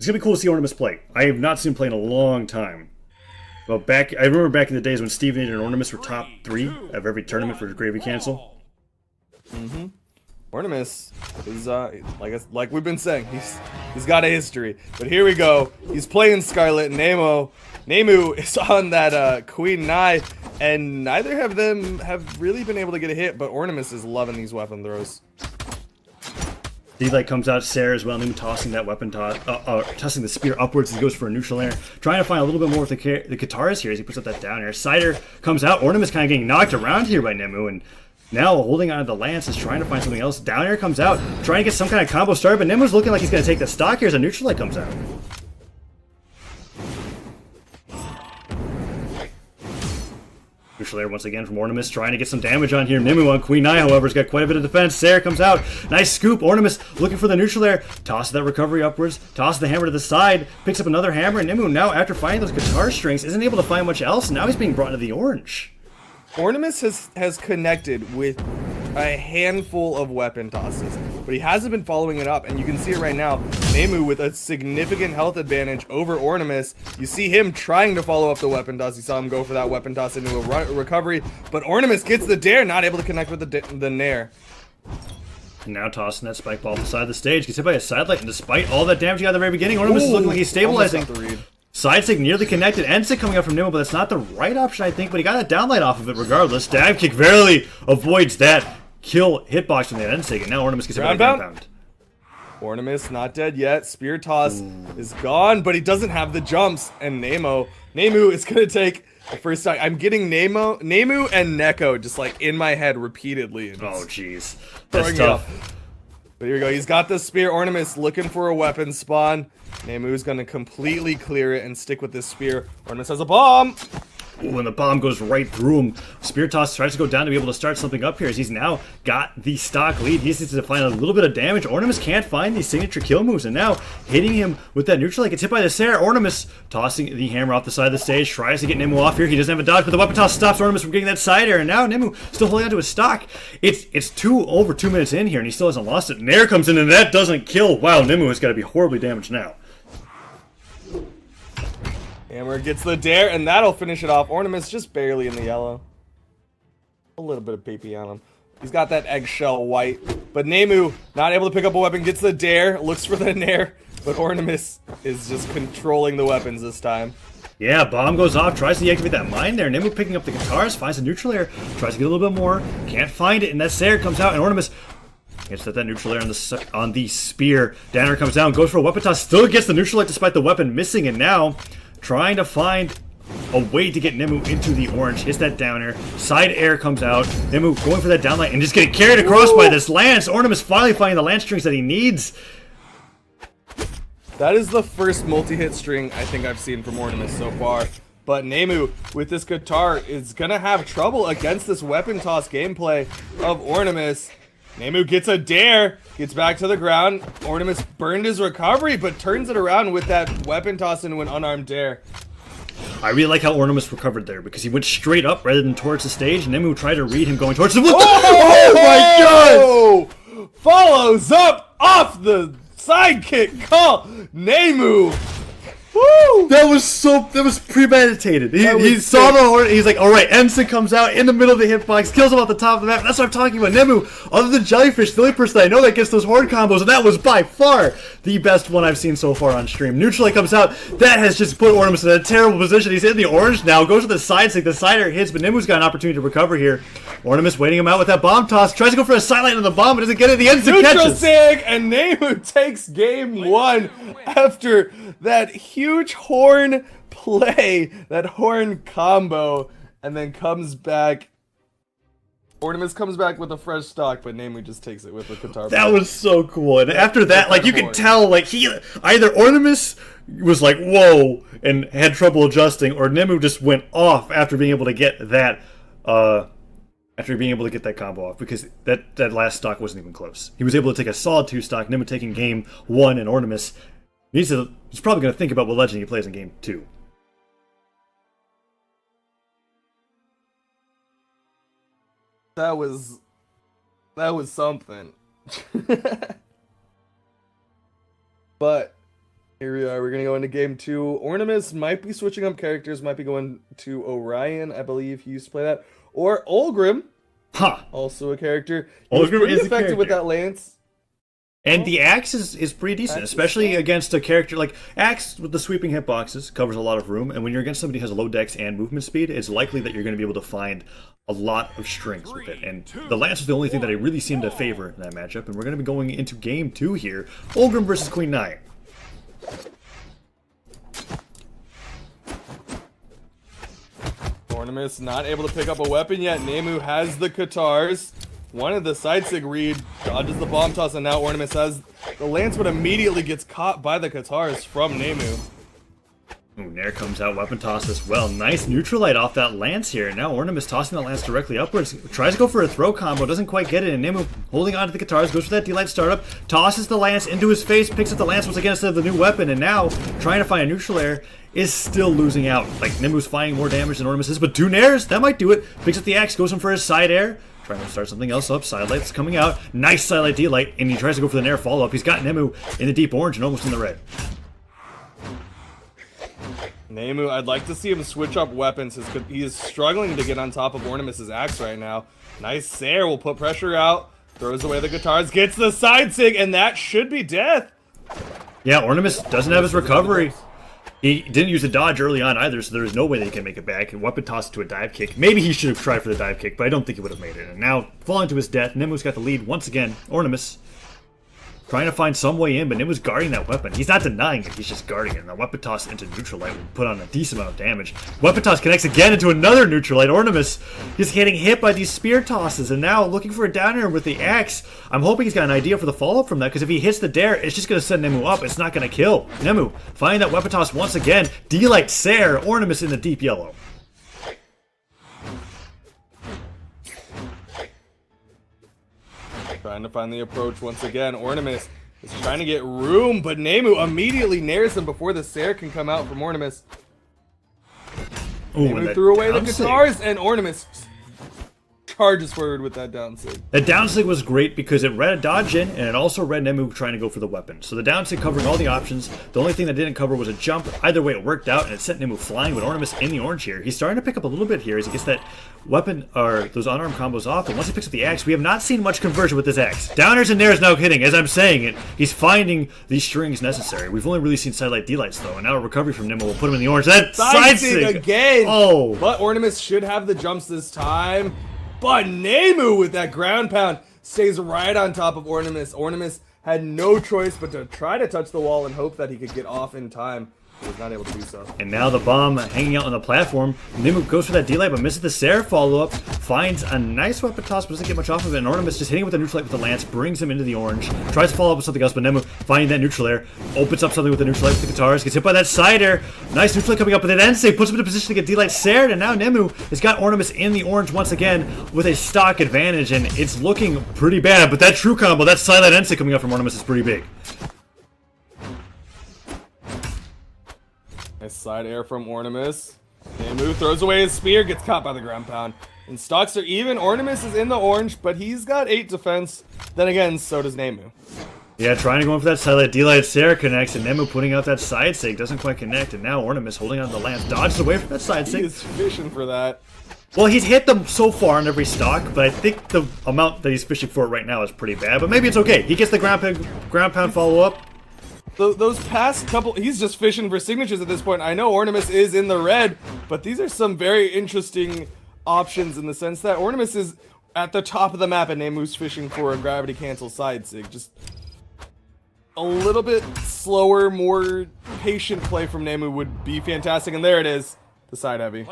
It's gonna be cool to see Ornamus play. I have not seen him play in a long time. Well, I remember back in the days when Steven and Ornamus were top 3 of every tournament for Gravy Cancel. Mm-hmm. Ornamus is like we've been saying, he's got a history. But here we go. He's playing Scarlet. Nemu is on that Queen Nai, and neither of them have really been able to get a hit. But Ornamus is loving these weapon throws. D-Light comes out, Sarah as well, Nemu tossing that weapon tossing the spear upwards as he goes for a neutral air. Trying to find a little bit more with the Katars here as he puts up that down air. Cider comes out, Ornamus kind of getting knocked around here by Nemu, and now holding on to the lance is trying to find something else. Down air comes out, trying to get some kind of combo started, but Nemu's looking like he's going to take the stock here as a neutral light comes out. Neutral air once again from Ornamus, trying to get some damage on here. Nemu on Queen Nai, however, has got quite a bit of defense. Sarah comes out, nice scoop. Ornamus looking for the neutral air, tosses that recovery upwards, tosses the hammer to the side, picks up another hammer, and Nemu now, after finding those guitar strings, isn't able to find much else, and now he's being brought into the orange. Ornamus has connected with a handful of weapon tosses, but he hasn't been following it up, and you can see it right now. Nemu with a significant health advantage over Ornamus. You see him trying to follow up the weapon toss. You saw him go for that weapon toss into a recovery, but Ornamus gets the dare, not able to connect with the nair. Now tossing that spike ball off the side of the stage, gets hit by a side light, and despite all that damage he got at the very beginning, Ornamus is looking like he's stabilizing. Side stick nearly connected, end stick coming out from Nemu, but that's not the right option, I think, but he got a downlight off of it regardless. Stab kick barely avoids that kill hitbox from the end stick, and now Ornamus gets hit by a ground. Ornamus not dead yet. Spear toss is gone, but he doesn't have the jumps, and Nemu is going to take the first time. I'm getting Nemu and Neko just like in my head repeatedly. Oh, jeez. That's tough. But here we go. He's got the spear. Ornamus looking for a weapon spawn. Nemu's going to completely clear it and stick with this spear. Ornamus has a bomb. Ooh, and the bomb goes right through him. Spear toss tries to go down to be able to start something up here as he's now got the stock lead. He needs to find a little bit of damage. Ornamus can't find these signature kill moves, and now hitting him with that neutral, like it's hit by the Sarah. Ornamus tossing the hammer off the side of the stage, tries to get Nemu off here. He doesn't have a dodge, but the weapon toss stops Ornamus from getting that side air, and now Nemu still holding onto his stock. It's over 2 minutes in here, and he still hasn't lost it. Nair comes in, and that doesn't kill. Wow, Nemu has got to be horribly damaged now. Hammer gets the dare, and that'll finish it off. Ornamus just barely in the yellow. A little bit of PP on him. He's got that eggshell white. But Nemu, not able to pick up a weapon, gets the dare, looks for the nair, but Ornamus is just controlling the weapons this time. Yeah, bomb goes off, tries to deactivate that mine there. Nemu picking up the guitars, finds a neutral air, tries to get a little bit more, can't find it, and that Sarah comes out, and Ornamus gets that neutral air on the spear. Danner comes down, goes for a weapon toss, still gets the neutral air despite the weapon missing, and now trying to find a way to get Nemu into the orange. Hits that down air. Side air comes out. Nemu going for that downlight and just getting carried across by this lance. Ornamus finally finding the lance strings that he needs. That is the first multi-hit string I think I've seen from Ornamus so far. But Nemu, with this guitar, is going to have trouble against this weapon toss gameplay of Ornamus. Nemu gets a dare, gets back to the ground. Ornamus burned his recovery, but turns it around with that weapon toss into an unarmed dare. I really like how Ornamus recovered there, because he went straight up rather than towards the stage. Nemu tried to read him going towards the... Oh my god! Follows up off the sidekick call. Nemu! Woo! That was premeditated. He saw the horn, he's like, alright, Ensign comes out in the middle of the hitbox, kills him off the top of the map. That's what I'm talking about. Nemu, other than Jellyfish, the only person I know that gets those horn combos, and that was by far the best one I've seen so far on stream. Neutral comes out, that has just put Ornamus in a terrible position. He's in the orange now, goes to the side stick, the side air hits, but Nemu's got an opportunity to recover here. Ornamus waiting him out with that bomb toss, tries to go for a sidelight on the bomb, but doesn't get it. The Ensign catches. Neutral sig, and Nemu takes game one after that huge horn play, that horn combo, and then comes back. Ornamus comes back with a fresh stock, but Nemu just takes it with the guitar. That was so cool. And after that, like, you could tell, like, either Ornamus was like, whoa, and had trouble adjusting, or Nemu just went off after being able to get that, combo off, because that last stock wasn't even close. He was able to take a solid 2 stock, Nemu taking game 1, and Ornamus he's probably going to think about what legend he plays in game 2. That was something. But Here we are. We're gonna go into game 2. Ornamus might be switching up characters. Might be going to Orion. I believe he used to play that, or Ulgrim. Also a character. Ulgrim is effective with that lance. And the axe is pretty decent, especially against a character like axe with the sweeping hitboxes, covers a lot of room, and when you're against somebody who has a low dex and movement speed, it's likely that you're going to be able to find a lot of strings with it. And the lance is the only thing that I really seem to favor in that matchup, and we're going to be going into game 2 here. Ulgrim versus Queen 9. Ornamus not able to pick up a weapon yet. Nemu has the Katars. One of the side sig read dodges the bomb toss, and now Ornamus has the lance, but immediately gets caught by the Katars from Nemu. Ooh, Nair comes out, weapon toss as well. Nice neutral light off that lance here. Now Ornamus tossing that lance directly upwards. Tries to go for a throw combo, doesn't quite get it, and Nemu holding on to the Katars, goes for that D-Light startup, tosses the lance into his face, picks up the lance once again instead of the new weapon, and now trying to find a neutral air is still losing out. Like, Nemu's finding more damage than Ornamus is, but 2 Nairs, that might do it. Picks up the axe, goes in for his side air. Trying to start something else up. Sidelight's coming out. Nice sidelight D-Light, and he tries to go for the Nair follow-up. He's got Nemu in the deep orange and almost in the red. Nemu, I'd like to see him switch up weapons. He is struggling to get on top of Ornamus' axe right now. Nice Sair will put pressure out. Throws away the Katars, gets the side sig, and that should be death. Yeah, Ornamus doesn't have his recovery. He didn't use a dodge early on either, so there is no way that he can make it back. Weapon toss to a dive kick. Maybe he should have tried for the dive kick, but I don't think he would have made it. And now, falling to his death, Nemu's got the lead once again. Ornamus trying to find some way in, but Nemu's guarding that weapon. He's not denying it, he's just guarding it. And the weapon toss into neutral light will put on a decent amount of damage. Weapon toss connects again into another neutral light. Ornamus is getting hit by these spear tosses, and now looking for a down air with the axe. I'm hoping he's got an idea for the follow-up from that, because if he hits the dare, it's just going to send Nemu up. It's not going to kill. Nemu finding that weapon toss once again. D-Light Sair, Ornamus in the deep yellow. Trying to find the approach once again. Ornamus is trying to get room, but Nemu immediately nairs him before the Sair can come out from Ornamus. Nemu threw away the Katars, and Ornamus charges forward with that down sig. The down sig was great because it read a dodge in, and it also read Nemu trying to go for the weapon. So the down sig covering all the options. The only thing that didn't cover was a jump. Either way, it worked out, and it sent Nemu flying with Ornamus in the orange here. He's starting to pick up a little bit here as he gets that weapon, or those unarmed combos off, and once he picks up the axe, we have not seen much conversion with this axe. Downers and nairs now hitting. As I'm saying it, he's finding these strings necessary. We've only really seen sidelight D-Lights, though, and now a recovery from Nemu will put him in the orange. That side sig again! Oh! But Ornamus should have the jumps this time. But Nemu with that ground pound stays right on top of Ornamus. Ornamus had no choice but to try to touch the wall and hope that he could get off in time. He was not able to do so. And now the bomb hanging out on the platform. Nemu goes for that D-Light, but misses the Sair follow-up. Finds a nice weapon toss, but doesn't get much off of it. And Ornamus just hitting with the neutral light with the lance, brings him into the orange. Tries to follow up with something else, but Nemu finding that neutral air. Opens up something with the neutral light with the Katars. Gets hit by that side air. Nice neutral light coming up, but then Ensei puts him in a position to get D-Light Saired. And now Nemu has got Ornamus in the orange once again with a stock advantage. And it's looking pretty bad. But that true combo, that side light Ensei coming up from Ornamus is pretty big. Nice side air from Ornamus. Nemu throws away his spear, gets caught by the ground pound. And stocks are even. Ornamus is in the orange, but he's got 8 defense. Then again, so does Nemu. Yeah, trying to go in for that sidelight. D-Light Sair connects, and Nemu putting out that side sig. Doesn't quite connect, and now Ornamus holding on to the lance. Dodges away from that side sig. He is fishing for that. Well, he's hit them so far on every stock, but I think the amount that he's fishing for right now is pretty bad. But maybe it's okay. He gets the ground pound follow-up. Those past couple, he's just fishing for signatures at this point. I know Ornamus is in the red, but these are some very interesting options in the sense that Ornamus is at the top of the map and Nemu's fishing for a gravity cancel side sig. Just a little bit slower, more patient play from Nemu would be fantastic. And there it is, the side heavy.